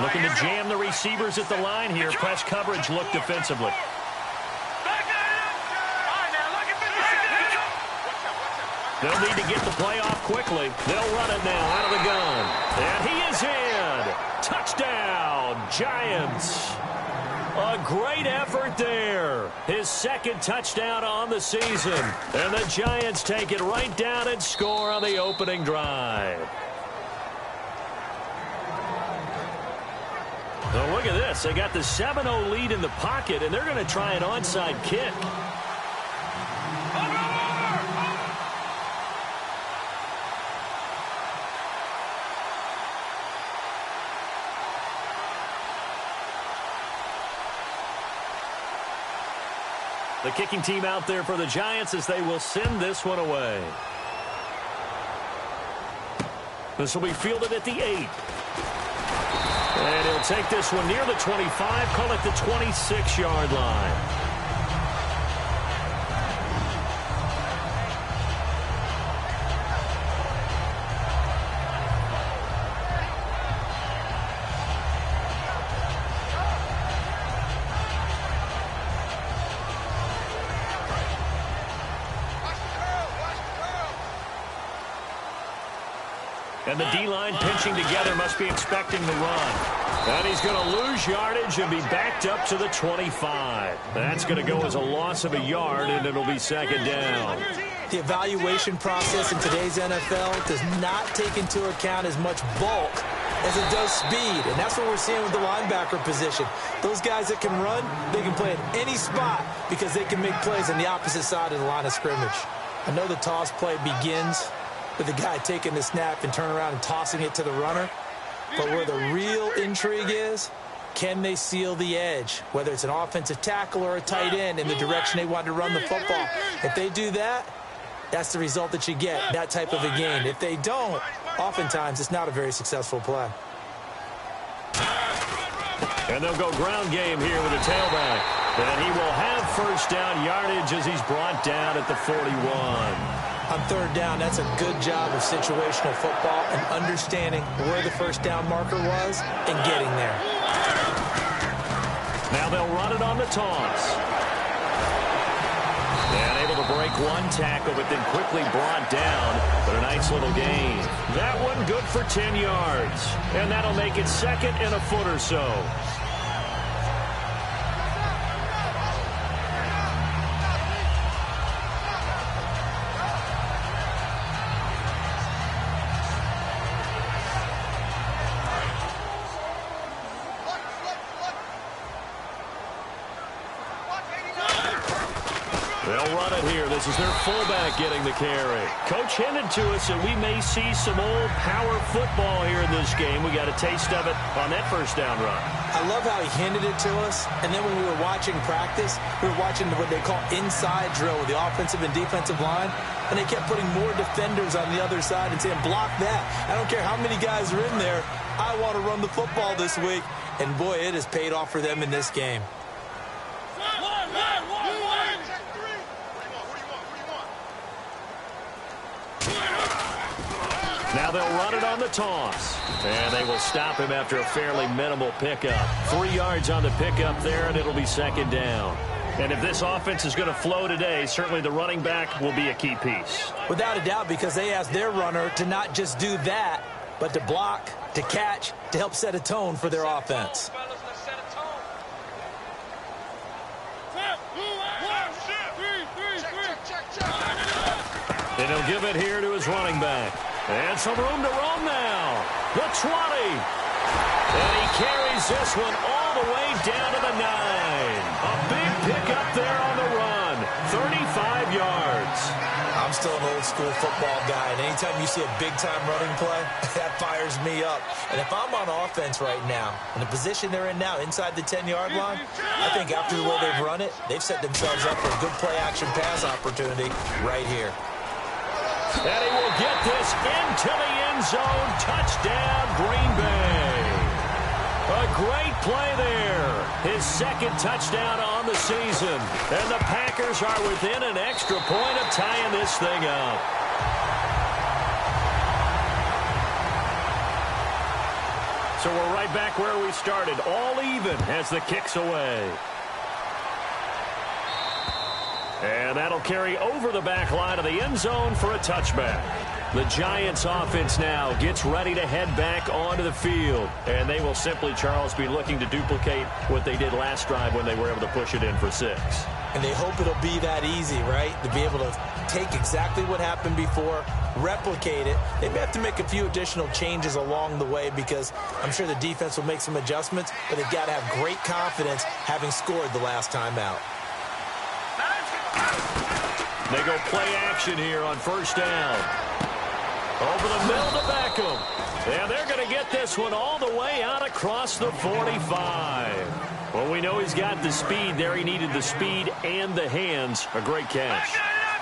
Looking to jam the receivers at the line here. Press coverage look defensively. They'll need to get the play off quickly. They'll run it now out of the gun. And he is in. Touchdown, Giants. A great effort there. His second touchdown on the season. And the Giants take it right down and score on the opening drive. Oh, look at this. They got the 7-0 lead in the pocket, and they're going to try an onside kick. The kicking team out there for the Giants as they will send this one away. This will be fielded at the 8. And he'll take this one near the 25, call it the 26-yard line. And the D-line pinching together must be expecting the run. And he's going to lose yardage and be backed up to the 25. That's going to go as a loss of a yard, and it'll be second down. The evaluation process in today's NFL does not take into account as much bulk as it does speed. And that's what we're seeing with the linebacker position. Those guys that can run, they can play at any spot because they can make plays on the opposite side of the line of scrimmage. I know the toss play begins with the guy taking the snap and turn around and tossing it to the runner. But where the real intrigue is, can they seal the edge? Whether it's an offensive tackle or a tight end in the direction they want to run the football. If they do that, that's the result that you get, that type of a gain. If they don't, oftentimes it's not a very successful play. And they'll go ground game here with a tailback. And he will have first down yardage as he's brought down at the 41. On third down, that's a good job of situational football and understanding where the first down marker was and getting there. Now they'll run it on the toss. And able to break one tackle, but then quickly brought down. But a nice little gain. That one good for 10 yards. And that'll make it second and a foot or so. They'll run it here. This is their fullback getting the carry. Coach hinted to us that we may see some old power football here in this game. We got a taste of it on that first down run. I love how he hinted it to us. And then when we were watching practice, we were watching what they call inside drill with the offensive and defensive line. And they kept putting more defenders on the other side and saying, block that. I don't care how many guys are in there. I want to run the football this week. And, boy, it has paid off for them in this game. Now they'll run it on the toss. And they will stop him after a fairly minimal pickup. 3 yards on the pickup there, and it'll be second down. And if this offense is going to flow today, certainly the running back will be a key piece. Without a doubt, because they asked their runner to not just do that, but to block, to catch, to help set a tone for their offense. And he'll give it here to his running back. And some room to roam now. The 20. And he carries this one all the way down to the 9. A big pickup there on the run. 35 yards. I'm still an old-school football guy, and anytime you see a big-time running play, that fires me up. And if I'm on offense right now, in the position they're in now, inside the 10-yard line, I think after the way they've run it, they've set themselves up for a good play-action pass opportunity right here. And he will get this into the end zone. Touchdown, Green Bay. A great play there. His second touchdown on the season. And the Packers are within an extra point of tying this thing up. So we're right back where we started, all even as the kick's away. And that'll carry over the back line of the end zone for a touchback. The Giants offense now gets ready to head back onto the field. And they will simply, Charles, be looking to duplicate what they did last drive when they were able to push it in for 6. And they hope it'll be that easy, right? To be able to take exactly what happened before, replicate it. They may have to make a few additional changes along the way because I'm sure the defense will make some adjustments, but they've got to have great confidence having scored the last time out. They go play action here on first down. Over the middle to Beckham. And they're going to get this one all the way out across the 45. Well, we know he's got the speed there. He needed the speed and the hands. A great catch.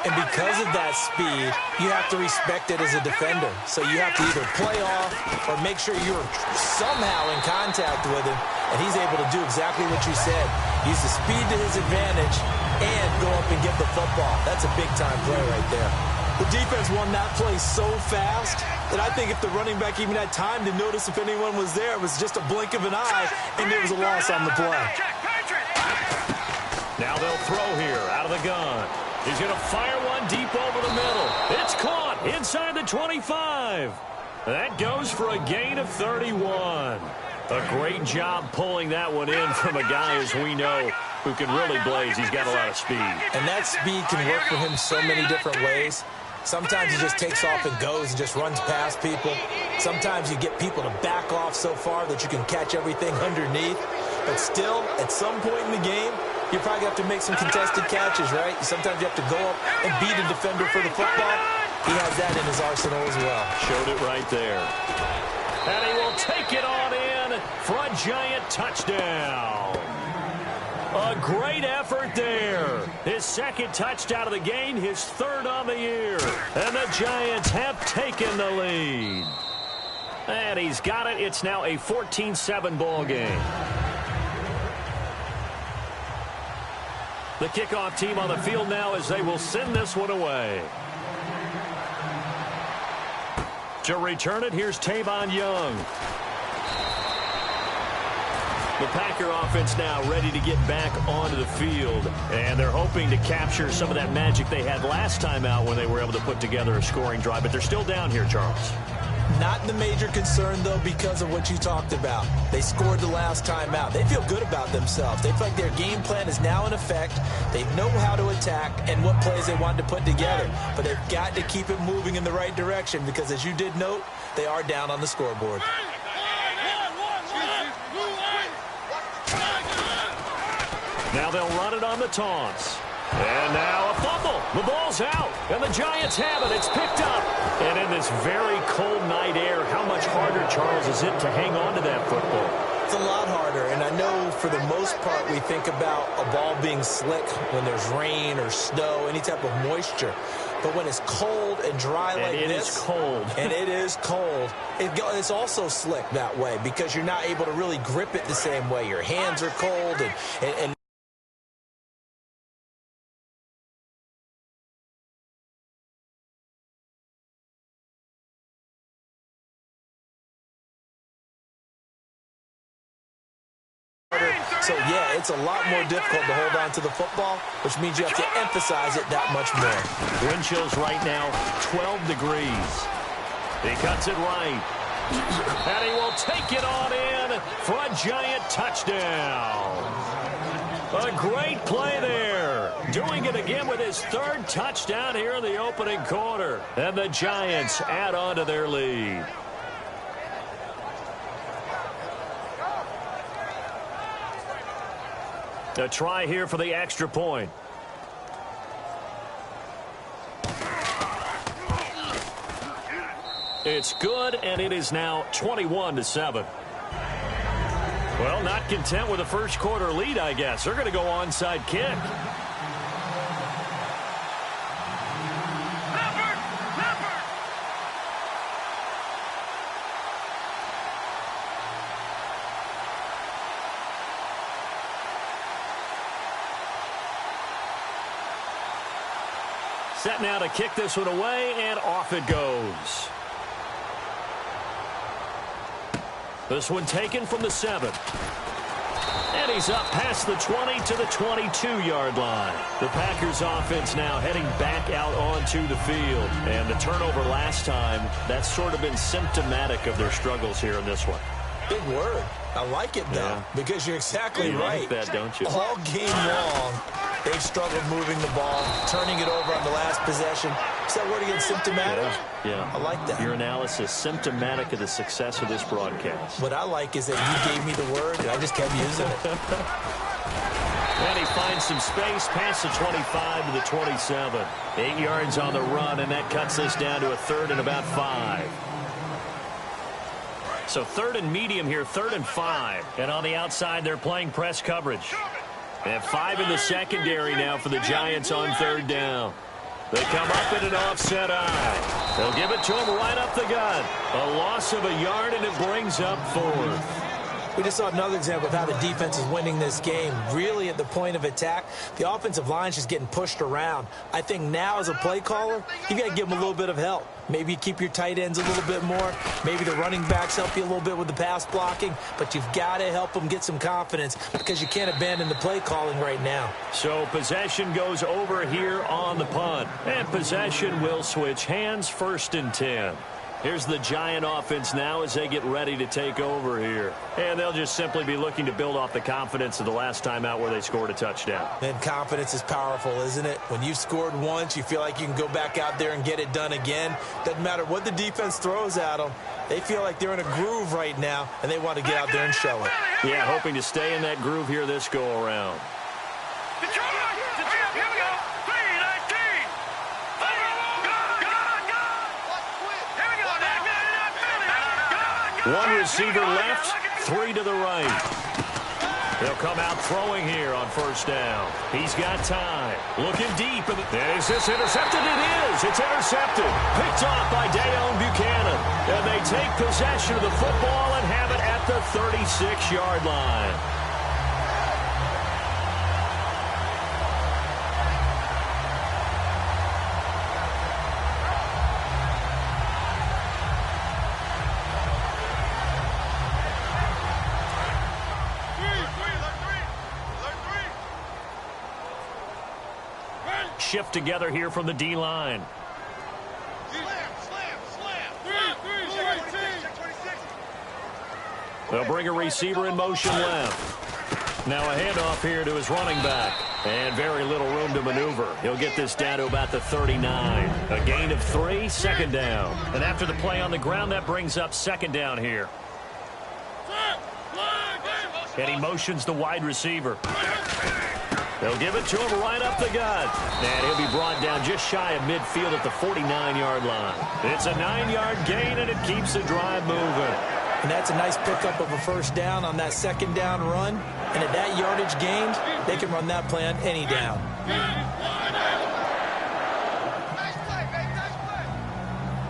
And because of that speed, you have to respect it as a defender. So you have to either play off or make sure you're somehow in contact with him. And he's able to do exactly what you said. Use the speed to his advantage and go up and get the football. That's a big-time play right there. The defense won that play so fast that I think if the running back even had time to notice if anyone was there, it was just a blink of an eye, and there was a loss on the play. Now they'll throw here out of the gun. He's going to fire one deep over the middle. It's caught inside the 25. That goes for a gain of 31. A great job pulling that one in from a guy, as we know, who can really blaze. He's got a lot of speed. And that speed can work for him so many different ways. Sometimes he just takes off and goes and just runs past people. Sometimes you get people to back off so far that you can catch everything underneath. But still, at some point in the game, you probably have to make some contested catches, right? Sometimes you have to go up and beat a defender for the football. He has that in his arsenal as well. Showed it right there. And he will take it on in for a Giant touchdown. A great effort there. His second touchdown of the game, his third on the year. And the Giants have taken the lead. And he's got it. It's now a 14-7 ball game. The kickoff team on the field now as they will send this one away. To return it, here's Tavon Young. The Packer offense now ready to get back onto the field, and they're hoping to capture some of that magic they had last time out when they were able to put together a scoring drive, but they're still down here, Charles. Not the major concern, though, because of what you talked about. They scored the last time out. They feel good about themselves. They feel like their game plan is now in effect. They know how to attack and what plays they want to put together, but they've got to keep it moving in the right direction because, as you did note, they are down on the scoreboard. Now they'll run it on the taunts. And now a fumble. The ball's out. And the Giants have it. It's picked up. And in this very cold night air, how much harder, Charles, is it to hang on to that football? It's a lot harder. And I know for the most part we think about a ball being slick when there's rain or snow, any type of moisture. But when it's cold and dry like this. And it is cold. And it is cold. It's also slick that way because you're not able to really grip it the same way. Your hands are cold and so, yeah, it's a lot more difficult to hold on to the football, which means you have to emphasize it that much more. Wind chills right now, 12 degrees. He cuts it right. And he will take it on in for a Giant touchdown. A great play there. Doing it again with his third touchdown here in the opening quarter. And the Giants add on to their lead. A try here for the extra point. It's good, and it is now 21-7. Well, not content with a first quarter lead, I guess. They're going to go onside kick. Set now to kick this one away, and off it goes. This one taken from the 7. And he's up past the 20 to the 22-yard line. The Packers offense now heading back out onto the field. And the turnover last time, that's sort of been symptomatic of their struggles here in this one. Big word. I like it, though, because you're exactly right. You like that, don't you? All game long, they've struggled moving the ball, turning it over on the last possession. Is that word again, symptomatic? Yeah. I like that. Your analysis, symptomatic of the success of this broadcast. What I like is that you gave me the word, and I just kept using it. And he finds some space past the 25 to the 27. 8 yards on the run, and that cuts this down to a 3rd and about 5. So 3rd and medium here, 3rd and 5. And on the outside, they're playing press coverage. They have 5 in the secondary now for the Giants on 3rd down. They come up in an offset eye. They'll give it to him right up the gut. A loss of a yard, and it brings up 4th. We just saw another example of how the defense is winning this game. Really at the point of attack, the offensive line's just getting pushed around. I think now as a play caller, you got to give them a little bit of help. Maybe you keep your tight ends a little bit more. Maybe the running backs help you a little bit with the pass blocking. But you've got to help them get some confidence because you can't abandon the play calling right now. So possession goes over here on the punt. And possession will switch hands, 1st and 10. Here's the Giant offense now as they get ready to take over here. And they'll just simply be looking to build off the confidence of the last time out where they scored a touchdown. And confidence is powerful, isn't it? When you've scored once, you feel like you can go back out there and get it done again. Doesn't matter what the defense throws at them. They feel like they're in a groove right now, and they want to get out there and show it. Yeah, hoping to stay in that groove here this go-around. One receiver left, 3 to the right. They'll come out throwing here on 1st down. He's got time. Looking deep. Is this intercepted? It is. It's intercepted. Picked off by Deone Bucannon. And they take possession of the football and have it at the 36-yard line. Shift together here from the D-line. They'll bring a receiver in motion left. Now a handoff here to his running back. And very little room to maneuver. He'll get this down to about the 39. A gain of 3, 2nd down. And after the play on the ground, that brings up 2nd down here. And he motions the wide receiver. They'll give it to him right up the gut. And he'll be brought down just shy of midfield at the 49-yard line. It's a 9-yard gain, and it keeps the drive moving. And that's a nice pickup of a 1st down on that 2nd down run. And at that yardage gained, they can run that play on any down.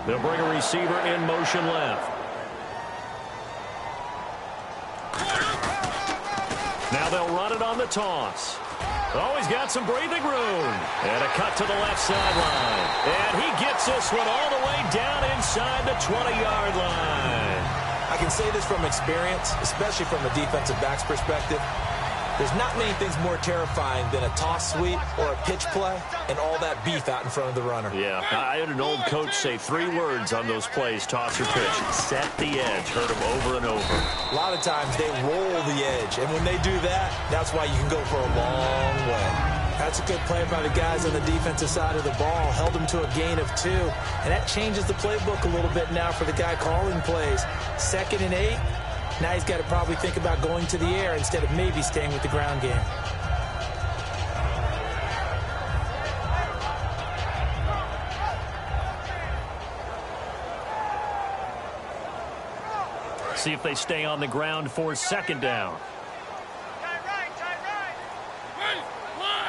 They'll bring a receiver in motion left. Now they'll run it on the toss. Oh, he's got some breathing room. And a cut to the left sideline. And he gets this one all the way down inside the 20-yard line. I can say this from experience, especially from a defensive back's perspective. There's not many things more terrifying than a toss sweep or a pitch play and all that beef out in front of the runner. Yeah, I had an old coach say 3 words on those plays, toss or pitch. Set the edge. Heard him over and over. A lot of times they roll the edge, and when they do that, that's why you can go for a long way. That's a good play by the guys on the defensive side of the ball. Held them to a gain of 2, and that changes the playbook a little bit now for the guy calling plays. 2nd and 8. Now he's got to probably think about going to the air instead of maybe staying with the ground game. See if they stay on the ground for 2nd down.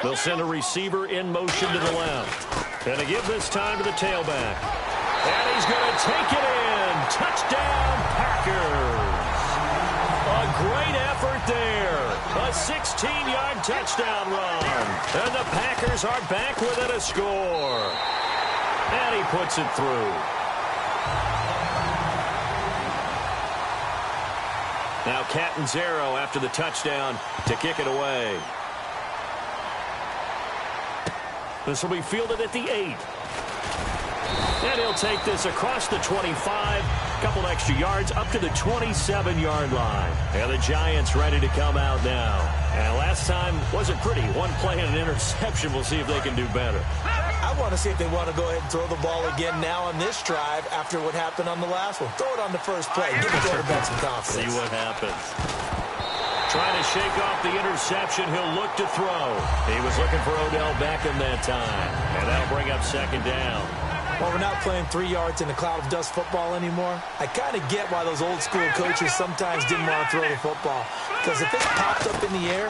They'll send a receiver in motion to the left. And they give this time to the tailback. And he's going to take it in. Touchdown, Packers. A great effort there. A 16-yard touchdown run. And the Packers are back within a score. And he puts it through. 2 2 Now Catanzaro after the touchdown to kick it away. This will be fielded at the 8. And he'll take this across the 25, couple extra yards up to the 27-yard line. And the Giants ready to come out now. And last time wasn't pretty. One play and an interception. We'll see if they can do better. I want to see if they want to go ahead and throw the ball again now on this drive after what happened on the last one. Throw it on the first play. Give the quarterback some confidence. See what happens. Trying to shake off the interception. He'll look to throw. He was looking for Odell Beckham that time. And that'll bring up second down. Well, we're not playing 3 yards in a cloud of dust football anymore. I kind of get why those old school coaches sometimes didn't want to throw the football. Because if it's popped up in the air,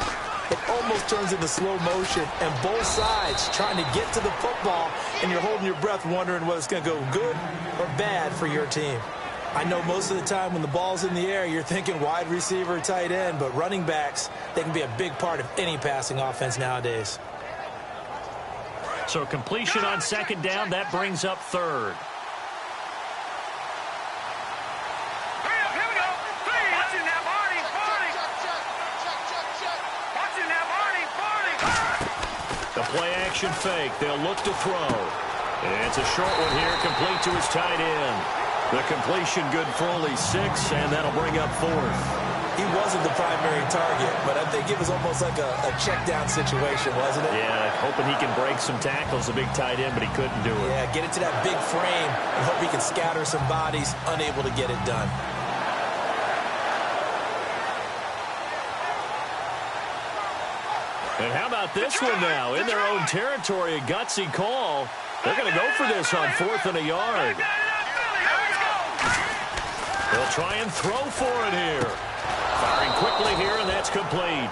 it almost turns into slow motion. And both sides trying to get to the football, and you're holding your breath wondering whether it's going to go good or bad for your team. I know most of the time when the ball's in the air, you're thinking wide receiver, tight end. But running backs, they can be a big part of any passing offense nowadays. So completion on second down, that brings up third. Here we go. Watching that Barney. Watching that Barney. The play action fake. They'll look to throw. And it's a short one here, complete to his tight end. The completion good for only 6, and that'll bring up fourth. He wasn't the primary target, but I think it was almost like a check-down situation, wasn't it? Yeah, hoping he can break some tackles, a big tight end, but he couldn't do it. Yeah, get it to that big frame and hope he can scatter some bodies, unable to get it done. And how about this one now? In their own territory, a gutsy call. They're going to go for this on 4th and a yard. They'll try and throw for it here. Firing quickly here, and that's complete.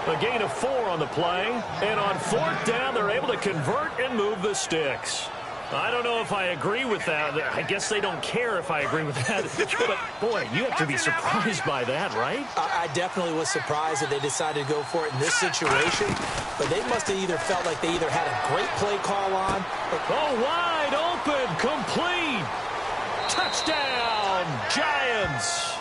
A gain of 4 on the play. And on 4th down, they're able to convert and move the sticks. I don't know if I agree with that. I guess they don't care if I agree with that. But, boy, you have to be surprised by that, right? I definitely was surprised that they decided to go for it in this situation. But they must have either felt like they either had a great play call on. Oh, wide open, complete. Touchdown, Giants.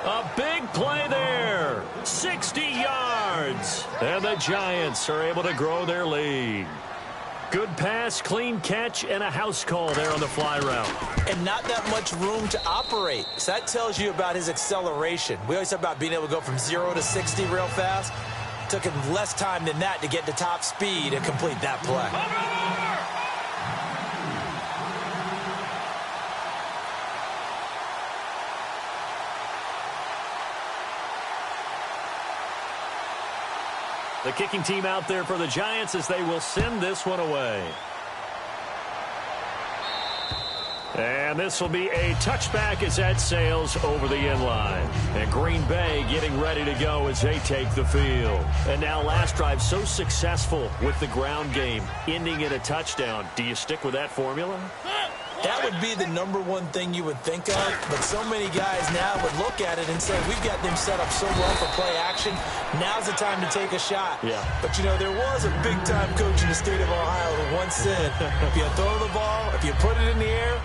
A big play there. 60 yards. And the Giants are able to grow their lead. Good pass, clean catch, and a house call there on the fly route. And not that much room to operate. So that tells you about his acceleration. We always talk about being able to go from 0 to 60 real fast. Took him less time than that to get to top speed and complete that play. The kicking team out there for the Giants as they will send this one away. And this will be a touchback as that sails over the end line. And Green Bay getting ready to go as they take the field. And now last drive so successful with the ground game, ending in a touchdown. Do you stick with that formula? That would be the #1 thing you would think of, but so many guys now would look at it and say, we've got them set up so well for play action, now's the time to take a shot. Yeah. But, you know, there was a big-time coach in the state of Ohio who once said, if you throw the ball, if you put it in the air,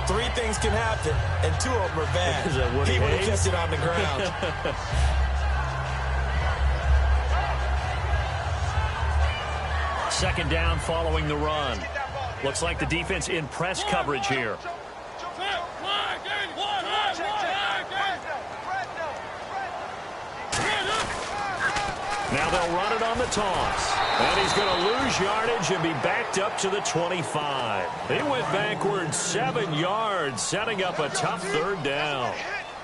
3 things can happen, and 2 of them are bad. He would have kept it on the ground. Second down following the run. Looks like the defense in press coverage here. Now they'll run it on the toss. And he's going to lose yardage and be backed up to the 25. He went backwards 7 yards, setting up a tough 3rd down.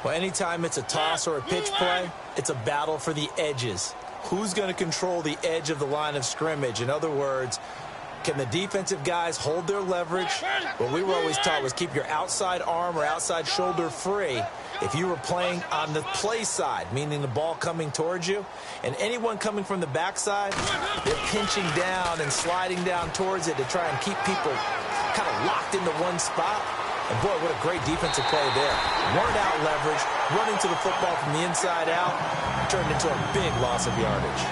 Well, anytime it's a toss or a pitch play, it's a battle for the edges. Who's going to control the edge of the line of scrimmage? In other words, can the defensive guys hold their leverage? What we were always taught was keep your outside arm or outside shoulder free if you were playing on the play side, meaning the ball coming towards you. And anyone coming from the backside, they're pinching down and sliding down towards it to try and keep people kind of locked into one spot. And, boy, what a great defensive play there. Weren't out leverage, running to the football from the inside out, turned into a big loss of yardage.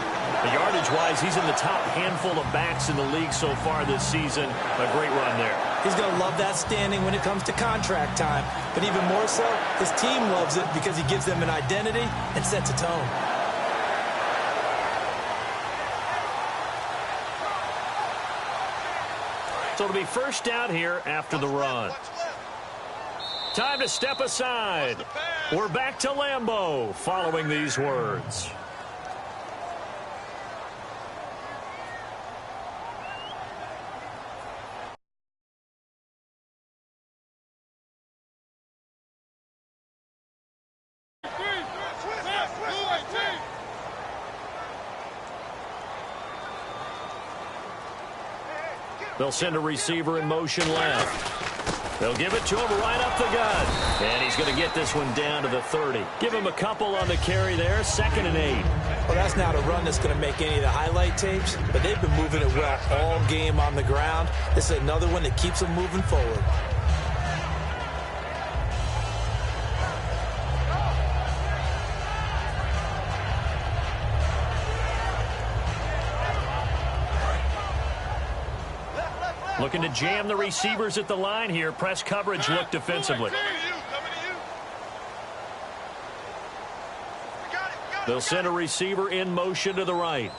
Yardage-wise, he's in the top handful of backs in the league so far this season. A great run there. He's going to love that standing when it comes to contract time. But even more so, his team loves it because he gives them an identity and sets a tone. So it'll be first down here after the run. Time to step aside. We're back to Lambeau following these words. They'll send a receiver in motion left. They'll give it to him right up the gut. And he's going to get this one down to the 30. Give him a couple on the carry there. 2nd and 8. Well, that's not a run that's going to make any of the highlight tapes, but they've been moving it well all game on the ground. This is another one that keeps them moving forward. Looking to jam the receivers at the line here. Press coverage look defensively. They'll send a receiver in motion to the right.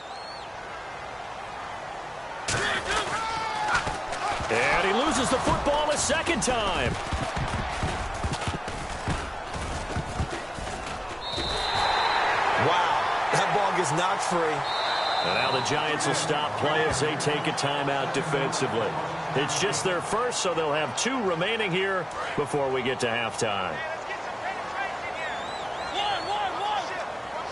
And he loses the football a second time. Wow, that ball gets knocked free. And now the Giants will stop play as they take a timeout defensively. It's just their first, so they'll have 2 remaining here before we get to halftime.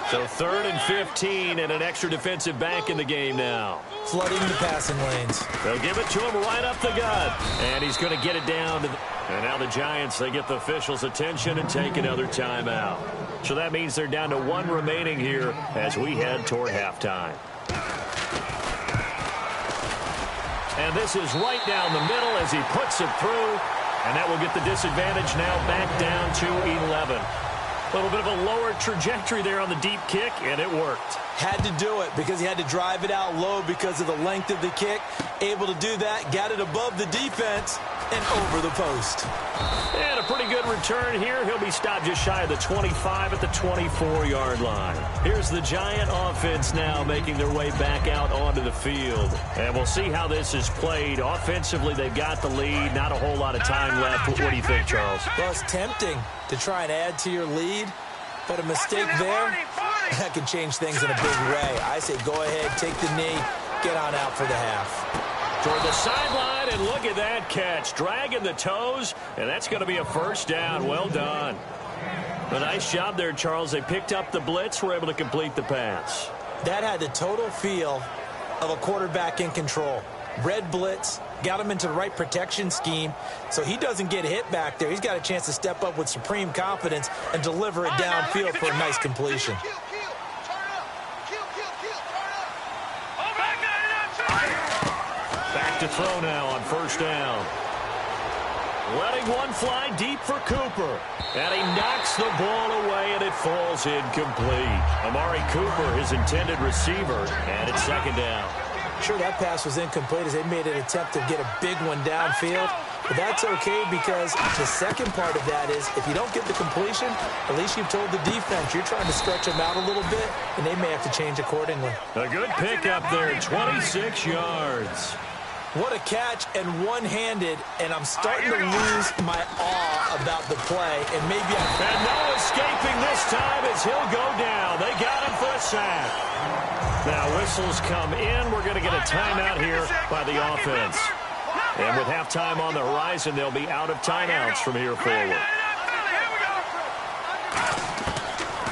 So 3rd and 15 and an extra defensive back in the game now. Flooding the passing lanes. They'll give it to him right up the gut. And he's going to get it down. And now the Giants, they get the officials' attention and take another timeout. So that means they're down to 1 remaining here as we head toward halftime. And this is right down the middle as he puts it through. And that will get the disadvantage now back down to 11. A little bit of a lower trajectory there on the deep kick, and it worked. Had to do it because he had to drive it out low because of the length of the kick. Able to do that, got it above the defense and over the post. And a pretty good return here. He'll be stopped just shy of the 25 at the 24-yard line. Here's the Giant offense now making their way back out onto the field. And we'll see how this is played. Offensively, they've got the lead. Not a whole lot of time left. What do you think, Charles? Well, it's tempting to try and add to your lead, but a mistake there, that can change things in a big way. I say go ahead, take the knee, get on out for the half. Toward the sideline, and look at that catch. Dragging the toes, and that's going to be a first down. Well done. A nice job there, Charles. They picked up the blitz, were able to complete the pass. That had the total feel of a quarterback in control. Red blitz, got him into the right protection scheme, so he doesn't get hit back there. He's got a chance to step up with supreme confidence and deliver it downfield for a nice completion. Back to throw now on first down. Letting one fly deep for Cooper. And he knocks the ball away, and it falls incomplete. Amari Cooper, his intended receiver, and it's second down. Sure, that pass was incomplete as they made an attempt to get a big one downfield. But that's okay because the second part of that is if you don't get the completion, at least you've told the defense you're trying to stretch them out a little bit, and they may have to change accordingly. A good pickup there, 26 yards. What a catch, and one-handed, and I'm starting to lose my awe about the play, and maybe And no escaping this time as he'll go down. They got him for a sack. Now whistles come in. We're going to get a timeout here by the offense. And with halftime on the horizon, they'll be out of timeouts from here forward.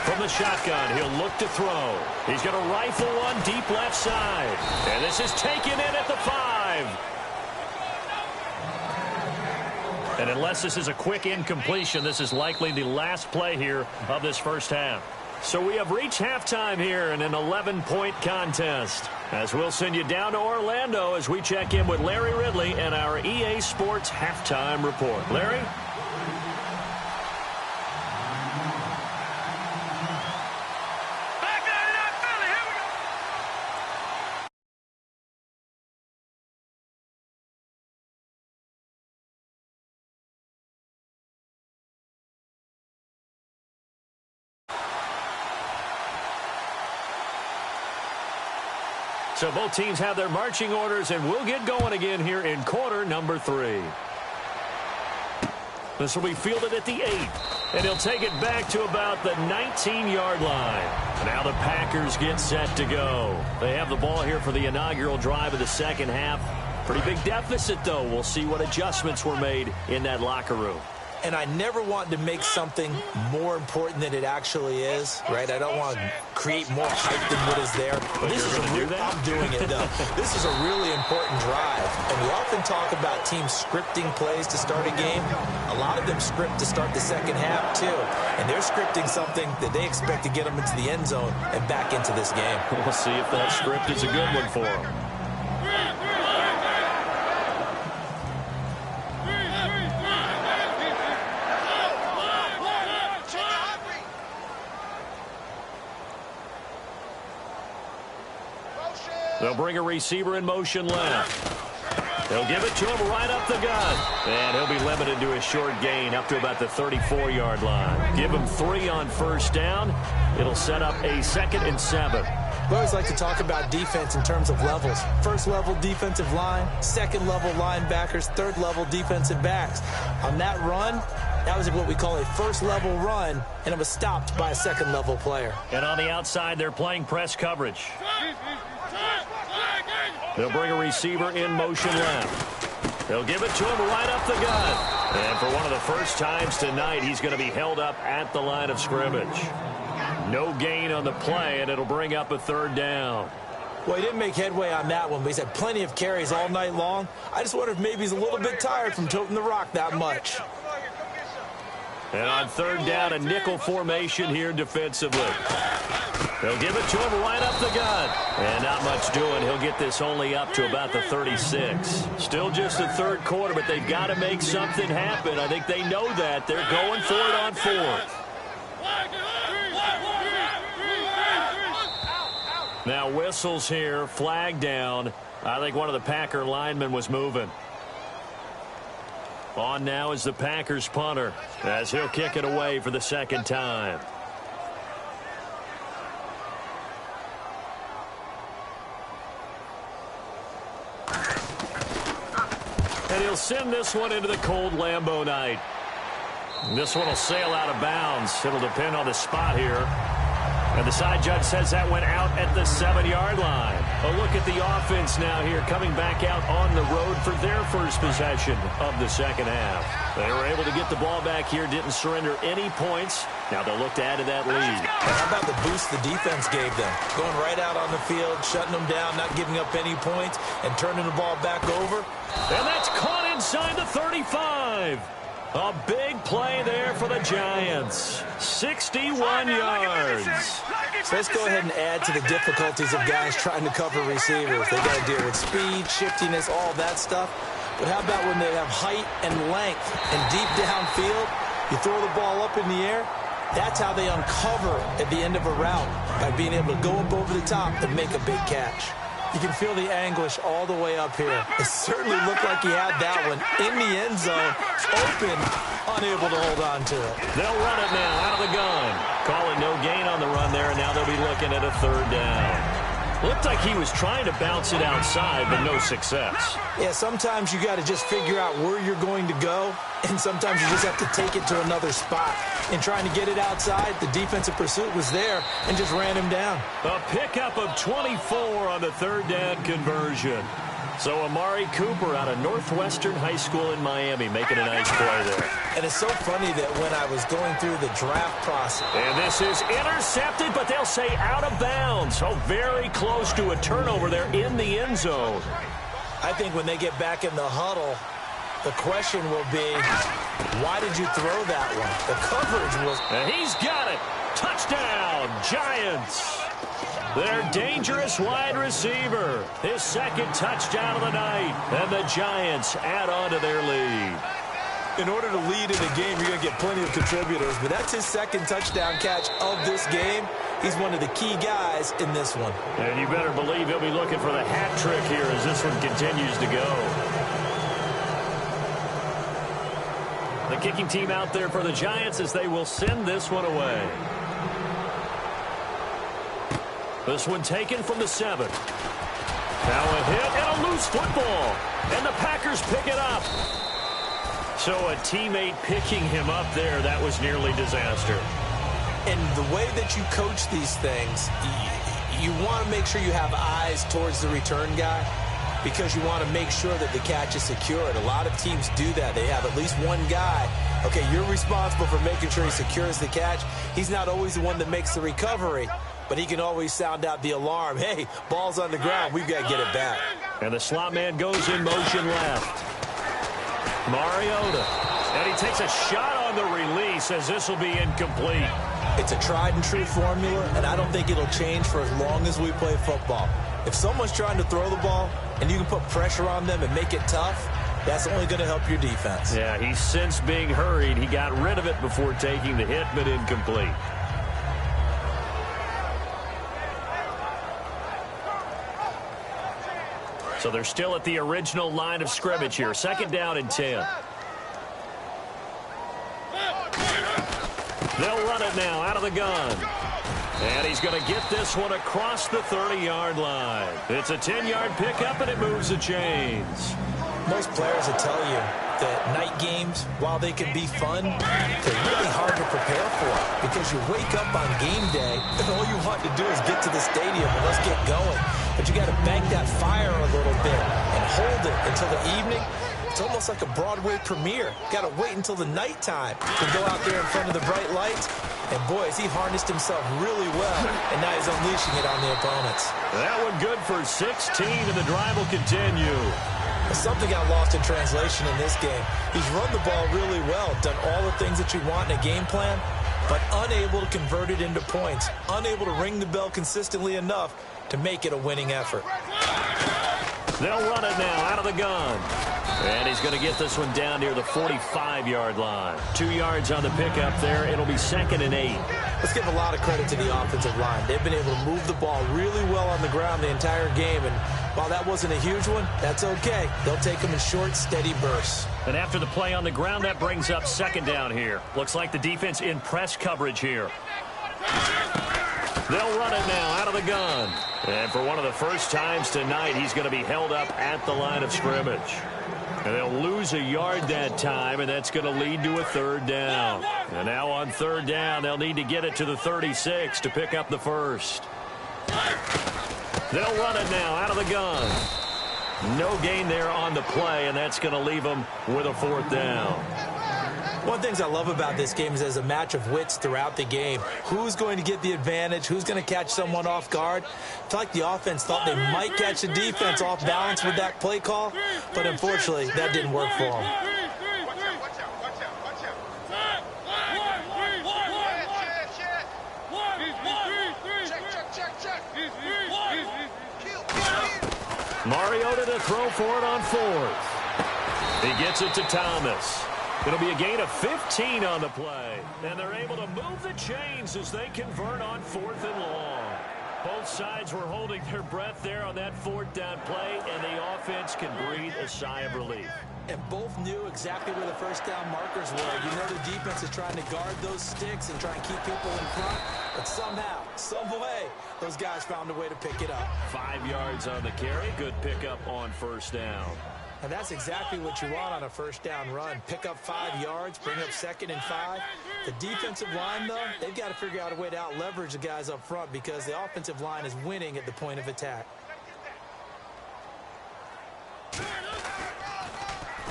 From the shotgun, he'll look to throw. He's going to rifle one deep left side. And this is taken in at the 5. And unless this is a quick incompletion, this is likely the last play here of this first half. So we have reached halftime here in an 11-point contest. As we'll send you down to Orlando as we check in with Larry Ridley and our EA Sports Halftime Report. Larry? So both teams have their marching orders, and we'll get going again here in quarter number 3. This will be fielded at the 8, and he'll take it back to about the 19-yard line. Now the Packers get set to go. They have the ball here for the inaugural drive of the second half. Pretty big deficit, though. We'll see what adjustments were made in that locker room. And I never want to make something more important than it actually is, right? I don't want to create more hype than what is there. But this is I'm doing it, though. This is a really important drive. And we often talk about teams scripting plays to start a game. A lot of them script to start the second half, too. And they're scripting something that they expect to get them into the end zone and back into this game. We'll see if that script is a good one for them. They'll bring a receiver in motion left. They'll give it to him right up the gut. And he'll be limited to a short gain up to about the 34-yard line. Give him 3 on first down. It'll set up a 2nd and 7. We always like to talk about defense in terms of levels. First-level defensive line, second-level linebackers, third-level defensive backs. On that run, that was what we call a first-level run, and it was stopped by a second-level player. And on the outside, they're playing press coverage. They'll bring a receiver in motion left. They'll give it to him right up the gut. And for one of the first times tonight, he's going to be held up at the line of scrimmage. No gain on the play, and it'll bring up a 3rd down. Well, he didn't make headway on that one, but he's had plenty of carries all night long. I just wonder if maybe he's a little bit tired from toting the rock that much. And on 3rd down, a nickel formation here defensively. They'll give it to him right up the gut. And not much doing. He'll get this only up to about the 36. Still just the 3rd quarter, but they've got to make something happen. I think they know that. They're going for it on 4th. Now whistles here, flag down. I think one of the Packer linemen was moving. On now is the Packers punter, as he'll kick it away for the 2nd time. And he'll send this one into the cold Lambeau night. This one will sail out of bounds. It'll depend on the spot here. And the side judge says that went out at the 7-yard line. A look at the offense now here, coming back out on the road for their first possession of the second half. They were able to get the ball back here, didn't surrender any points. Now they'll look to add to that lead. How about the boost the defense gave them? Going right out on the field, shutting them down, not giving up any points, and turning the ball back over. And that's caught inside the 35. A big play there for the Giants. 61 yards. So let's go ahead and add to the difficulties of guys trying to cover receivers. They got to deal with speed, shiftiness, all that stuff. But how about when they have height and length and deep downfield? You throw the ball up in the air. That's how they uncover at the end of a route, by being able to go up over the top and make a big catch. You can feel the anguish all the way up here. It certainly looked like he had that one in the end zone, open, unable to hold on to it. They'll run it now out of the gun. Calling no gain on the run there, and now they'll be looking at a 3rd down. Looked like he was trying to bounce it outside, but no success. Yeah, sometimes you got to just figure out where you're going to go, and sometimes you just have to take it to another spot. In trying to get it outside, the defensive pursuit was there and just ran him down. A pickup of 24 on the 3rd down conversion. So Amari Cooper out of Northwestern High School in Miami making a nice play there. And it's so funny that when I was going through the draft process. And this is intercepted, but they'll say out of bounds. So very close to a turnover there in the end zone. I think when they get back in the huddle, the question will be, why did you throw that one? The coverage was... And he's got it. Touchdown, Giants. Their dangerous wide receiver. His 2nd touchdown of the night. And the Giants add on to their lead. In order to lead in a game, you're going to get plenty of contributors. But that's his 2nd touchdown catch of this game. He's one of the key guys in this one. And you better believe he'll be looking for the hat trick here as this one continues to go. The kicking team out there for the Giants as they will send this one away. This one taken from the 7. Now a hit and a loose football. And the Packers pick it up. So a teammate picking him up there, that was nearly disaster. And the way that you coach these things, you want to make sure you have eyes towards the return guy because you want to make sure that the catch is secured. A lot of teams do that. They have at least one guy. Okay, you're responsible for making sure he secures the catch. He's not always the one that makes the recovery, but he can always sound out the alarm. Hey, ball's on the ground. We've got to get it back. And the slot man goes in motion left. Mariota. And he takes a shot on the release as this will be incomplete. It's a tried and true formula, and I don't think it'll change for as long as we play football. If someone's trying to throw the ball and you can put pressure on them and make it tough, that's only going to help your defense. Yeah, he's since being hurried. He got rid of it before taking the hit, but incomplete. So they're still at the original line of scrimmage here. 2nd down and 10. They'll run it now out of the gun. And he's going to get this one across the 30-yard line. It's a 10-yard pickup, and it moves the chains. Most players will tell you that night games, while they can be fun, they're really hard to prepare for because you wake up on game day and all you want to do is get to the stadium and let's get going. But you got to bank that fire a little bit and hold it until the evening. It's almost like a Broadway premiere. Got to wait until the nighttime to go out there in front of the bright lights. And boy, has he harnessed himself really well, and now he's unleashing it on the opponents. That one good for 16, and the drive will continue. Something got lost in translation in this game. He's run the ball really well, done all the things that you want in a game plan, but unable to convert it into points, unable to ring the bell consistently enough to make it a winning effort. They'll run it now out of the gun. And he's going to get this one down near the 45-yard line. 2 yards on the pickup there. It'll be 2nd and 8. Let's give a lot of credit to the offensive line. They've been able to move the ball really well on the ground the entire game. And while that wasn't a huge one, that's okay. They'll take them in short, steady bursts. And after the play on the ground, that brings up 2nd down here. Looks like the defense in press coverage here. They'll run it now out of the gun. And for one of the first times tonight, he's going to be held up at the line of scrimmage. And they'll lose a yard that time, and that's going to lead to a 3rd down. And now on 3rd down, they'll need to get it to the 36 to pick up the first. They'll run it now out of the gun. No gain there on the play, and that's going to leave them with a 4th down. One of the things I love about this game is there's a match of wits throughout the game. Who's going to get the advantage? Who's going to catch someone off guard? I feel like the offense thought they might catch the defense off balance with that play call, but unfortunately, that didn't work for them. Mariota to throw for it on 4th. He gets it to Thomas. It'll be a gain of 15 on the play. And they're able to move the chains as they convert on 4th and long. Both sides were holding their breath there on that 4th down play, and the offense can breathe a sigh of relief. And both knew exactly where the first down markers were. You know the defense is trying to guard those sticks and try and keep people in front. But somehow, some way, those guys found a way to pick it up. 5 yards on the carry. Good pickup on 1st down. And that's exactly what you want on a 1st down run. Pick up 5 yards, bring up 2nd and 5. The defensive line, though, they've got to figure out a way to out-leverage the guys up front because the offensive line is winning at the point of attack.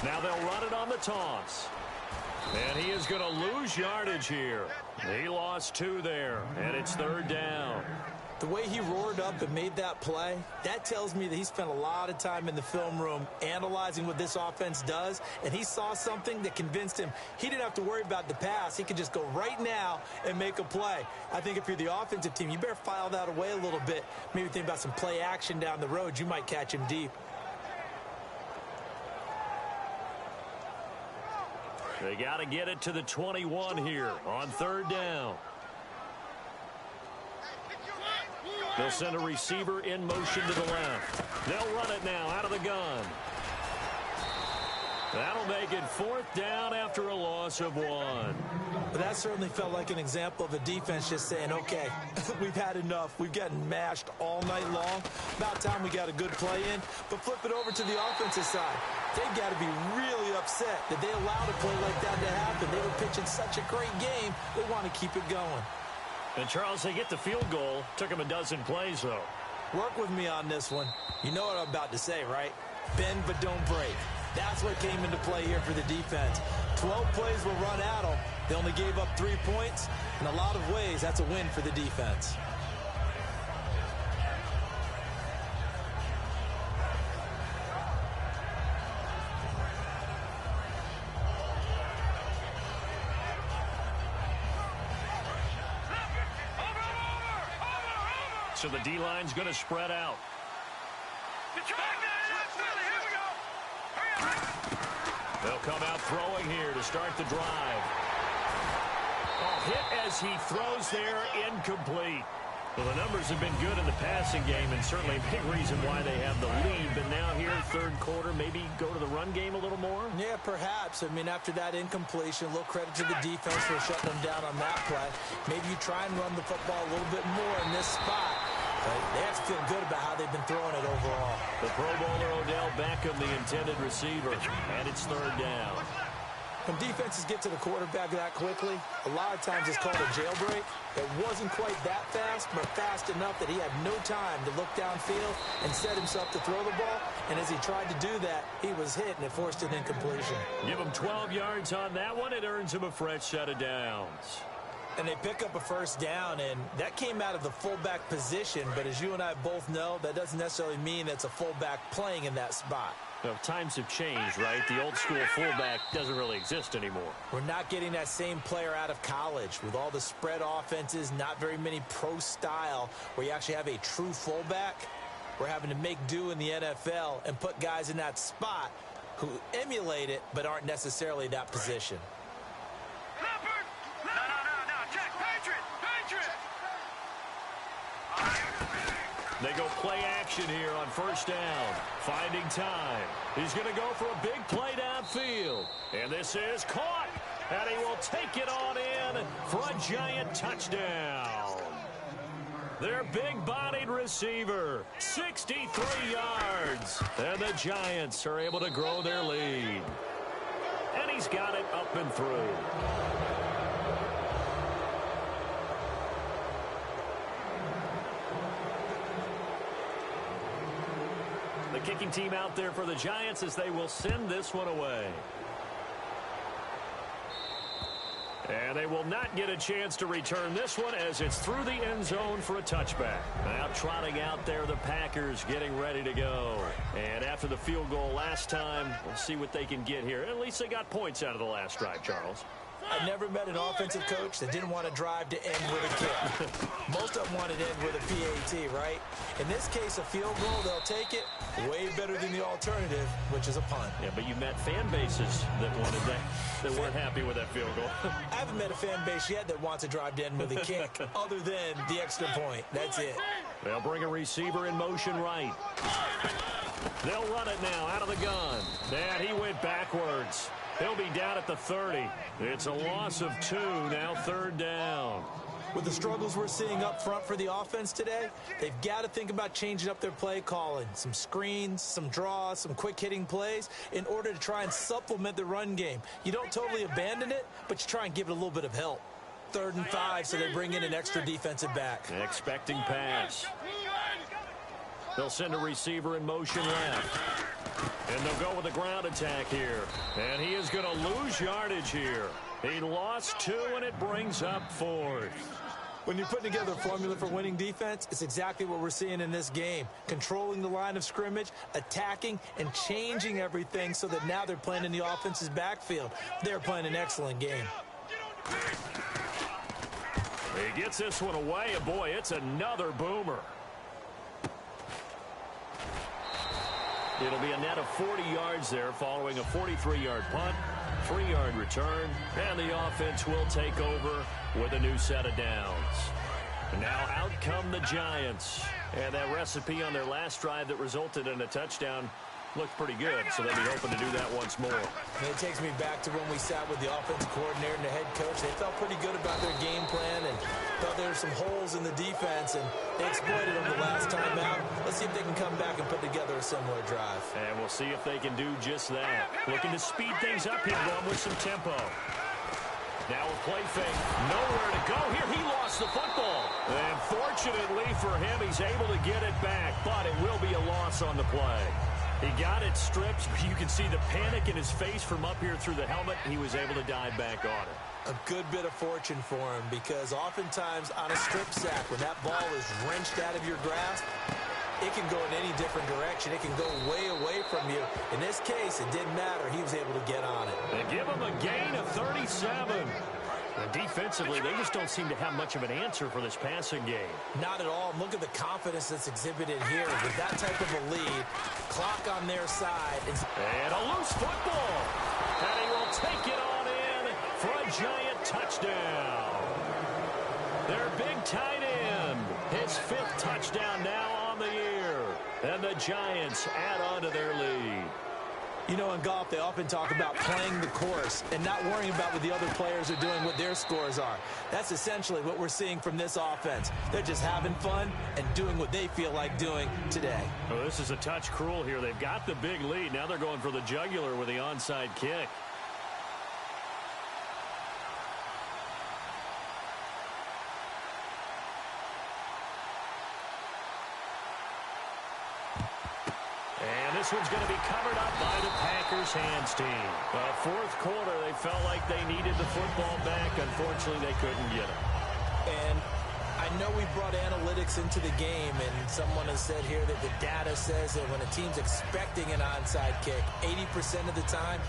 Now they'll run it on the toss. And he is going to lose yardage here. He lost 2 there, and it's 3rd down. The way he roared up and made that play, that tells me that he spent a lot of time in the film room analyzing what this offense does, and he saw something that convinced him he didn't have to worry about the pass. He could just go right now and make a play. I think if you're the offensive team, you better file that away a little bit. Maybe think about some play action down the road. You might catch him deep. They got to get it to the 21 here on 3rd down. They'll send a receiver in motion to the left. They'll run it now out of the gun. That'll make it 4th down after a loss of 1. But that certainly felt like an example of a defense just saying, okay, we've had enough. We've gotten mashed all night long. About time we got a good play in. But flip it over to the offensive side. They've got to be really upset that they allowed a play like that to happen. They were pitching such a great game, they want to keep it going. And, Charles, they get the field goal. Took them a dozen plays, though. Work with me on this one. You know what I'm about to say, right? Bend but don't break. That's what came into play here for the defense. 12 plays were run at them. They only gave up 3 points. In a lot of ways, that's a win for the defense. So the D-line's going to spread out. They'll come out throwing here to start the drive. Hit as he throws there, incomplete. Well, the numbers have been good in the passing game, and certainly a big reason why they have the lead. But now here, 3rd quarter, maybe go to the run game a little more? Yeah, perhaps. I mean, after that incompletion, a little credit to the defense for shutting them down on that play. Maybe you try and run the football a little bit more in this spot. But they have to feel good about how they've been throwing it overall. The Pro Bowler Odell Beckham, the intended receiver, and it's 3rd down. When defenses get to the quarterback that quickly, a lot of times it's called a jailbreak. It wasn't quite that fast, but fast enough that he had no time to look downfield and set himself to throw the ball. And as he tried to do that, he was hit, and it forced an incompletion. Give him 12 yards on that one. It earns him a fresh set of downs. And they pick up a 1st down, and that came out of the fullback position. But as you and I both know, that doesn't necessarily mean it's a fullback playing in that spot. Well, times have changed, right? The old school fullback doesn't really exist anymore. We're not getting that same player out of college. With all the spread offenses, not very many pro style, where you actually have a true fullback. We're having to make do in the NFL and put guys in that spot who emulate it but aren't necessarily that position. They go play action here on 1st down. Finding time. He's going to go for a big play downfield. And this is caught. And he will take it on in for a giant touchdown. Their big-bodied receiver, 63 yards. And the Giants are able to grow their lead. And he's got it up and through. The kicking team out there for the Giants as they will send this one away. And they will not get a chance to return this one as it's through the end zone for a touchback. Now trotting out there, the Packers getting ready to go. And after the field goal last time, we'll see what they can get here. At least they got points out of the last drive, Charles. I never met an offensive coach that didn't want to drive to end with a kick. Most of them want to end with a PAT, right? In this case, a field goal, they'll take it. Way better than the alternative, which is a punt. Yeah, but you met fan bases that wanted that, that weren't happy with that field goal. I haven't met a fan base yet that wants to drive to end with a kick, other than the extra point. That's it. They'll bring a receiver in motion right. They'll run it now out of the gun. And he went backwards. He'll be down at the 30. It's a loss of 2, now 3rd down. With the struggles we're seeing up front for the offense today, they've got to think about changing up their play calling. Some screens, some draws, some quick-hitting plays in order to try and supplement the run game. You don't totally abandon it, but you try and give it a little bit of help. 3rd and 5, so they bring in an extra defensive back. Expecting pass. They'll send a receiver in motion left. And they'll go with a ground attack here. And he is going to lose yardage here. He lost 2, and it brings up 4th. When you're putting together a formula for winning defense, it's exactly what we're seeing in this game. Controlling the line of scrimmage, attacking, and changing everything so that now they're playing in the offense's backfield. They're playing an excellent game. He gets this one away, and boy, it's another boomer. It'll be a net of 40 yards there following a 43-yard punt, 3-yard return, and the offense will take over with a new set of downs. Now out come the Giants. And that recipe on their last drive that resulted in a touchdown Looked pretty good, so they'll be hoping to do that once more. And it takes me back to when we sat with the offensive coordinator and the head coach. They felt pretty good about their game plan and felt there were some holes in the defense, and they exploited them the last time out. Let's see if they can come back and put together a similar drive. And we'll see if they can do just that. Looking to speed things up here, going with some tempo. Now a play fake. Nowhere to go here. He lost the football. And fortunately for him, he's able to get it back, but it will be a loss on the play. He got it stripped. You can see the panic in his face from up here through the helmet. He was able to dive back on it. A good bit of fortune for him, because oftentimes on a strip sack, when that ball is wrenched out of your grasp, it can go in any different direction. It can go way away from you. In this case, it didn't matter. He was able to get on it. They give him a gain of 37. And defensively, they just don't seem to have much of an answer for this passing game. Not at all. Look at the confidence that's exhibited here. With that type of a lead, clock on their side. And a loose football. And he will take it on in for a giant touchdown. Their big tight end. His 5th touchdown now on the year. And the Giants add on to their lead. You know, in golf, they often talk about playing the course and not worrying about what the other players are doing, what their scores are. That's essentially what we're seeing from this offense. They're just having fun and doing what they feel like doing today. Well, this is a touch cruel here. They've got the big lead. Now they're going for the jugular with the onside kick. This one's going to be covered up by the Packers hands team. Fourth quarter, they felt like they needed the football back. Unfortunately, they couldn't get it. And I know we brought analytics into the game, and someone has said here that the data says that when a team's expecting an onside kick, 80% of the time,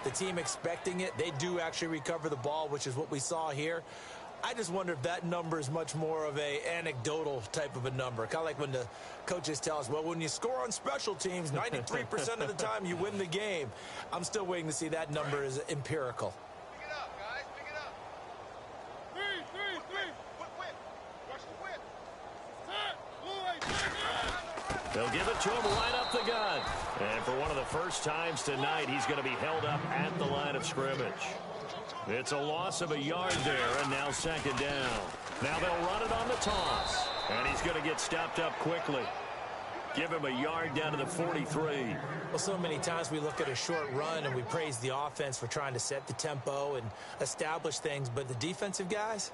the team expecting it, they do actually recover the ball, which is what we saw here. I just wonder if that number is much more of a anecdotal type of a number. Kind of like when the coaches tell us, well, when you score on special teams, 93% of the time you win the game. I'm still waiting to see that number is empirical. Pick it up, guys. Pick it up. Three. Whip. Rush the whip. They'll give it to him right up the gut. And for one of the first times tonight, he's going to be held up at the line of scrimmage. It's a loss of a yard there, and now second down. Now they'll run it on the toss. And he's going to get stopped up quickly. Give him a yard down to the 43. Well, so many times we look at a short run and we praise the offense for trying to set the tempo and establish things, but the defensive guys,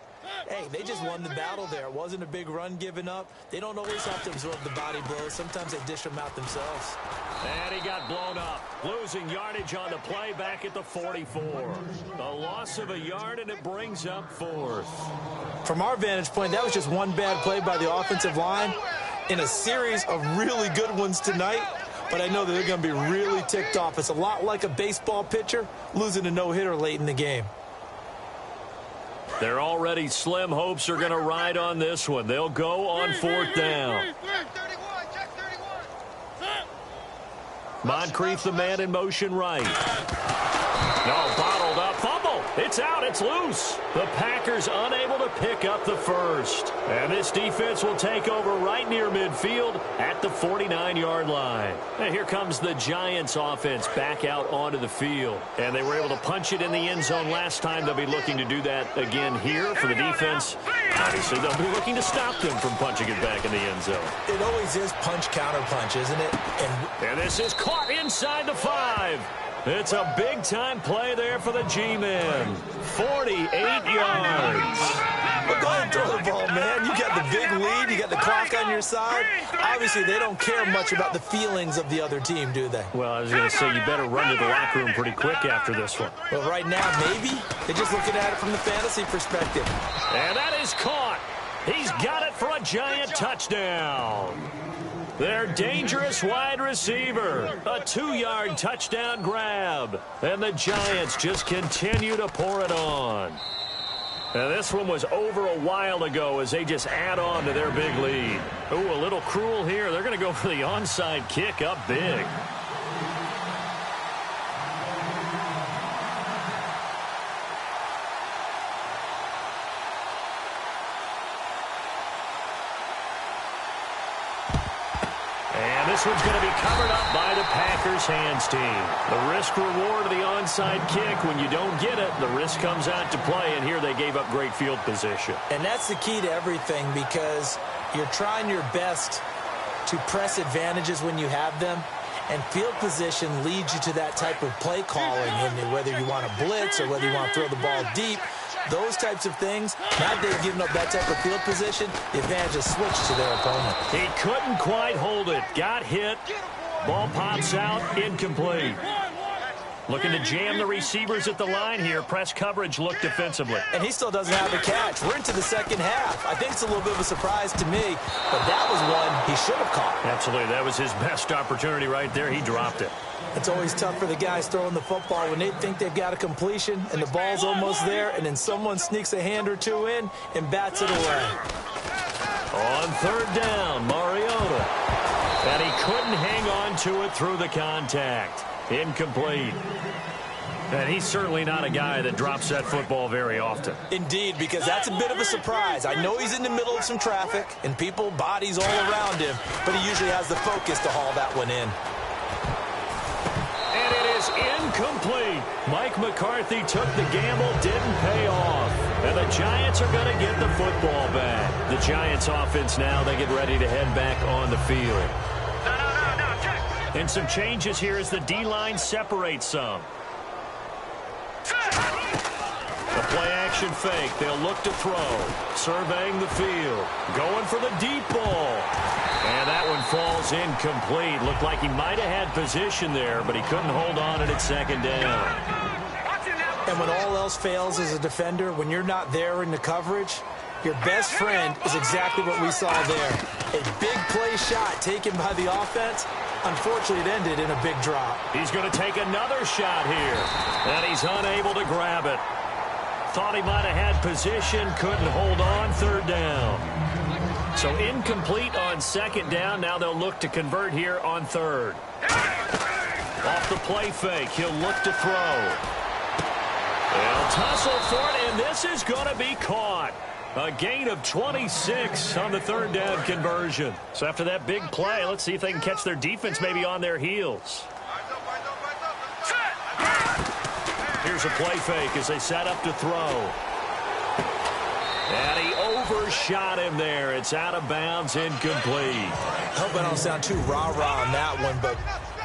hey, they just won the battle there. It wasn't a big run given up. They don't always have to absorb the body blows. Sometimes they dish them out themselves. And he got blown up, losing yardage on the play back at the 44. A loss of a yard, and it brings up 4th. From our vantage point, that was just one bad play by the offensive line in a series of really good ones tonight, but I know that they're going to be really ticked off. It's a lot like a baseball pitcher losing a no-hitter late in the game. They're already slim hopes are going to ride on this one. They'll go on 4th down. Moncrief, the man in motion right. No, bottled up. Fumble. It's out. It's loose. The Packers unable to pick up the first. And this defense will take over right near midfield at the 49-yard line. And here comes the Giants offense back out onto the field. And they were able to punch it in the end zone last time. They'll be looking to do that again here for the defense. Obviously, they'll be looking to stop them from punching it back in the end zone. It always is punch, counter punch, isn't it? And this is caught inside the 5. It's a big-time play there for the G-men. 48 yards. Well, go ahead and throw the ball, man. You got the big lead. You got the clock on your side. Obviously, they don't care much about the feelings of the other team, do they? Well, I was going to say, you better run to the locker room pretty quick after this one. Well, right now, maybe. They're just looking at it from the fantasy perspective. And that is caught. He's got it for a Giant touchdown. Their dangerous wide receiver. A 2-yard touchdown grab. And the Giants just continue to pour it on. Now, this one was over a while ago as they just add on to their big lead. Ooh, a little cruel here. They're going to go for the onside kick up big. This one's going to be covered up by the Packers hands team. The risk reward of the onside kick. When you don't get it, the risk comes out to play, and here they gave up great field position. And that's the key to everything, because you're trying your best to press advantages when you have them, and field position leads you to that type of play calling, and whether you want to blitz or whether you want to throw the ball deep. Those types of things, now they've given up that type of field position, the advantage has switched to their opponent. He couldn't quite hold it. Got hit. Ball pops out. Incomplete. Looking to jam the receivers at the line here. Press coverage look defensively. And he still doesn't have a catch. We're into the second half. I think it's a little bit of a surprise to me, but that was one he should have caught. Absolutely. That was his best opportunity right there. He dropped it. It's always tough for the guys throwing the football when they think they've got a completion and the ball's almost there, and then someone sneaks a hand or two in and bats it away. On third down, Mariota. And he couldn't hang on to it through the contact. Incomplete. And he's certainly not a guy that drops that football very often. Indeed, because that's a bit of a surprise. I know he's in the middle of some traffic and people, bodies all around him, but he usually has the focus to haul that one in. And it is incomplete. Mike McCarthy took the gamble, didn't pay off. And the Giants are going to get the football back. The Giants offense now, they get ready to head back on the field. And some changes here as the D-line separates some. The play-action fake. They'll look to throw. Surveying the field. Going for the deep ball. And that one falls incomplete. Looked like he might have had position there, but he couldn't hold on at second down. And when all else fails as a defender, when you're not there in the coverage, your best friend is exactly what we saw there. A big play shot taken by the offense. Unfortunately, it ended in a big drop. He's going to take another shot here. And he's unable to grab it. Thought he might have had position, couldn't hold on, third down. So incomplete on second down. Now they'll look to convert here on third. Off the play fake, he'll look to throw. They'll tussle for it, and this is going to be caught. A gain of 26 on the third down conversion. So after that big play, let's see if they can catch their defense maybe on their heels. Here's a play fake as they set up to throw. And he overshot him there. It's out of bounds, incomplete. I hope I don't sound too rah-rah on that one, but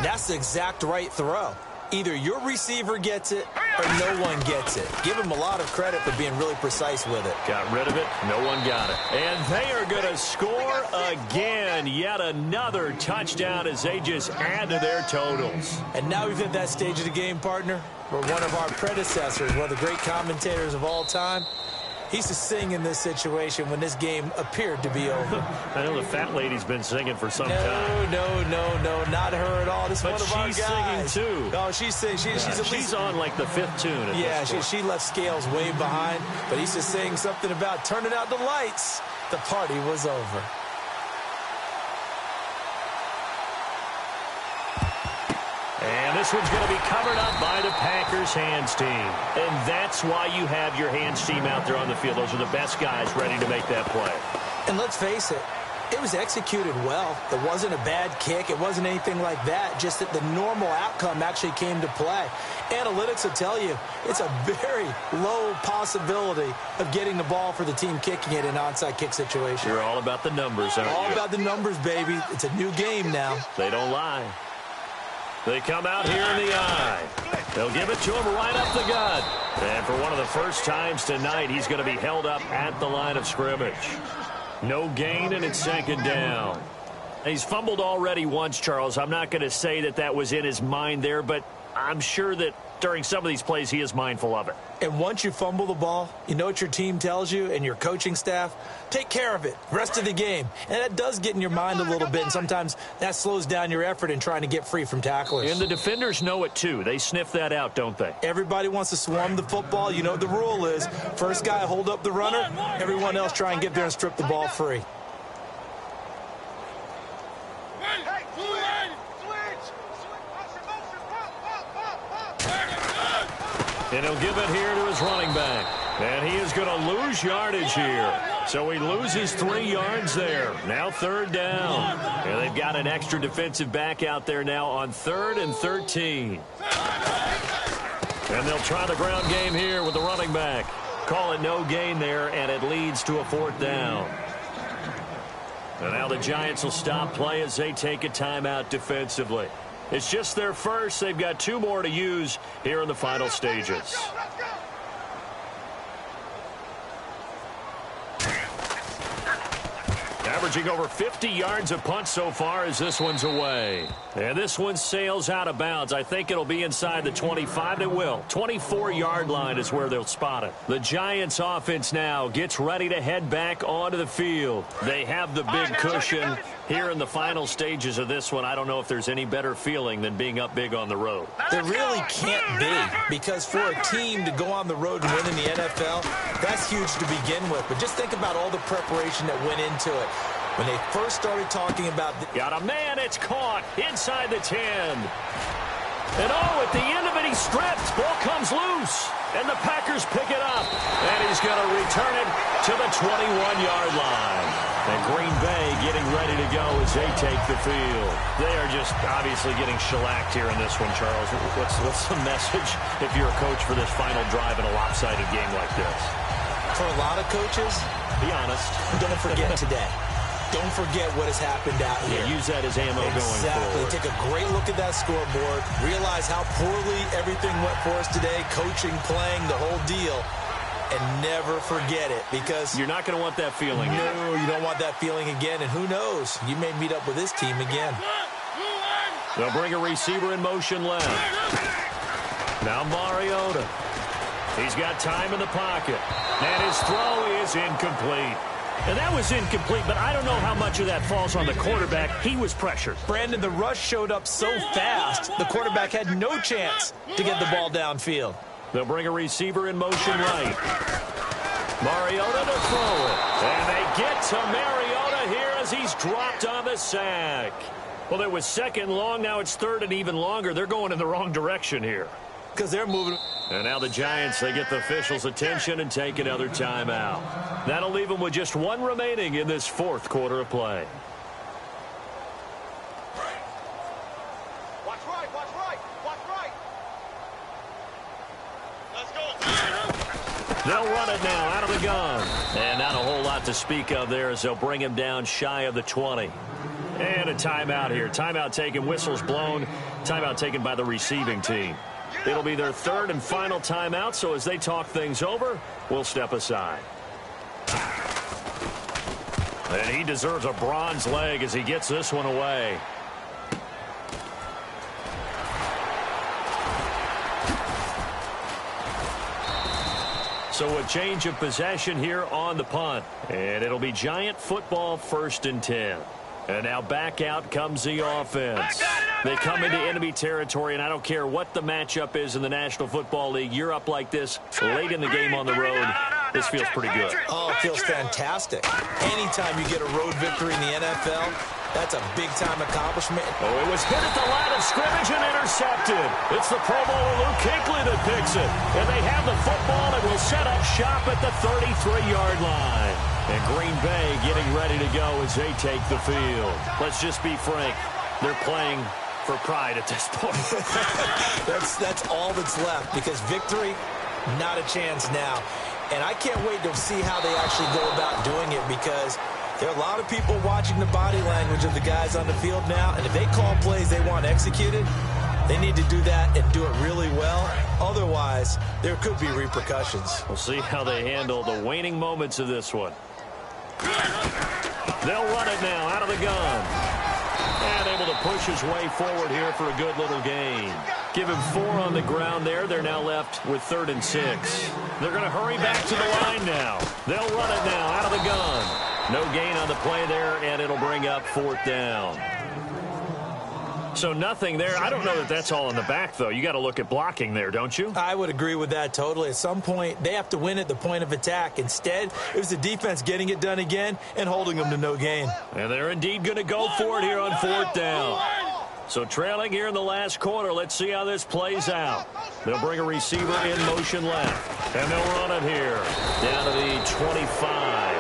that's the exact right throw. Either your receiver gets it or no one gets it. Give him a lot of credit for being really precise with it. Got rid of it. No one got it. And they are going to score again. Yet another touchdown as they just add to their totals. And now we've hit that stage of the game, partner, where one of our predecessors, one of the great commentators of all time, he used to sing in this situation when this game appeared to be over. I know the fat lady's been singing for some time. No, not her at all. This is one of our guys. But she's singing too. No, she's singing. She's on like the fifth tune. Yeah, she left Scales way behind. But he's just saying something about turning out the lights. The party was over. And this one's going to be covered up by the Packers hands team. And that's why you have your hands team out there on the field. Those are the best guys ready to make that play. And let's face it, it was executed well. It wasn't a bad kick. It wasn't anything like that. Just that the normal outcome actually came to play. Analytics will tell you it's a very low possibility of getting the ball for the team kicking it in an onside kick situation. You're all about the numbers, aren't you? All about the numbers, baby. It's a new game now. They don't lie. They come out here in the eye. They'll give it to him right up the gut. And for one of the first times tonight, he's going to be held up at the line of scrimmage. No gain, and it's second down. He's fumbled already once, Charles. I'm not going to say that was in his mind there, but I'm sure that during some of these plays, he is mindful of it. And once you fumble the ball, you know what your team tells you and your coaching staff? Take care of it. Rest of the game. And that does get in your mind a little bit, and sometimes that slows down your effort in trying to get free from tacklers. And the defenders know it, too. They sniff that out, don't they? Everybody wants to swarm the football. You know what the rule is. First guy hold up the runner. Everyone else try and get there and strip the ball free. And he'll give it here to his running back. And he is going to lose yardage here. So he loses 3 yards there. Now 3rd down. And they've got an extra defensive back out there now on 3rd and 13. And they'll try the ground game here with the running back. Call it no gain there, and it leads to a 4th down. And now the Giants will stop play as they take a timeout defensively. It's just their first. They've got 2 more to use here in the final stages. Averaging over 50 yards a punt so far as this one's away. And this one sails out of bounds. I think it'll be inside the 25. It will. 24-yard line is where they'll spot it. The Giants offense now gets ready to head back onto the field. They have the big cushion. Here in the final stages of this one, I don't know if there's any better feeling than being up big on the road. There really can't be, because for a team to go on the road and win in the NFL, that's huge to begin with. But just think about all the preparation that went into it. When they first started talking about... Got a man, it's caught inside the 10. And oh, at the end of it, he stripped. Ball comes loose. And the Packers pick it up. And he's going to return it to the 21-yard line. And Green Bay getting ready to go as they take the field. They are just obviously getting shellacked here in this one, Charles. What's the message if you're a coach for this final drive in a lopsided game like this? For a lot of coaches, be honest, don't forget today. Don't forget what has happened out here. Yeah, use that as ammo going Exactly. forward. Take a great look at that scoreboard. Realize how poorly everything went for us today. Coaching, playing, the whole deal. And never forget it, because... You're not going to want that feeling. No, you don't want that feeling again. And who knows? You may meet up with this team again. They'll bring a receiver in motion left. Now Mariota. He's got time in the pocket. And his throw is incomplete. And that was incomplete, but I don't know how much of that falls on the quarterback. He was pressured. Brandon, the rush showed up so fast, the quarterback had no chance to get the ball downfield. They'll bring a receiver in motion right. Mariota to throw it. And they get to Mariota here as he's dropped on the sack. Well, it was 2nd long. Now it's 3rd and even longer. They're going in the wrong direction here. Because they're moving. And now the Giants, they get the officials' attention and take another timeout. That'll leave them with just 1 remaining in this 4th quarter of play. Watch right, watch right, watch right. Let's go. They'll run it now out of the gun. And not a whole lot to speak of there as they'll bring him down shy of the 20. And a timeout here. Timeout taken, whistles blown. Timeout taken by the receiving team. It'll be their 3rd and final timeout, so as they talk things over, we'll step aside. And he deserves a bronze leg as he gets this one away. So a change of possession here on the punt. And it'll be Giant football 1st and 10. And now back out comes the offense. They come into enemy territory, and I don't care what the matchup is in the National Football League. You're up like this late in the game on the road. This feels pretty good. Oh, it feels fantastic. Anytime you get a road victory in the NFL, that's a big-time accomplishment. Oh, it was hit at the line of scrimmage and intercepted. It's the Pro Bowler Luke Kuechly that picks it. And they have the football and will set up shop at the 33-yard line. And Green Bay getting ready to go as they take the field. Let's just be frank. They're playing for pride at this point. That's all that's left, because victory, not a chance now. And I can't wait to see how they actually go about doing it, because there are a lot of people watching the body language of the guys on the field now, and if they call plays they want executed, they need to do that and do it really well. Otherwise, there could be repercussions. We'll see how they handle the waning moments of this one. They'll run it now out of the gun. And able to push his way forward here for a good little gain. Give him 4 on the ground there. They're now left with 3rd and 6. They're going to hurry back to the line now. They'll run it now out of the gun. No gain on the play there, and it'll bring up 4th down. So nothing there. I don't know that that's all in the back, though. You got to look at blocking there, don't you? I would agree with that totally. At some point, they have to win at the point of attack. Instead, it was the defense getting it done again and holding them to no gain. And they're indeed going to go for it here on 4th down. So trailing here in the last quarter. Let's see how this plays out. They'll bring a receiver in motion left. And they'll run it here down to the 25.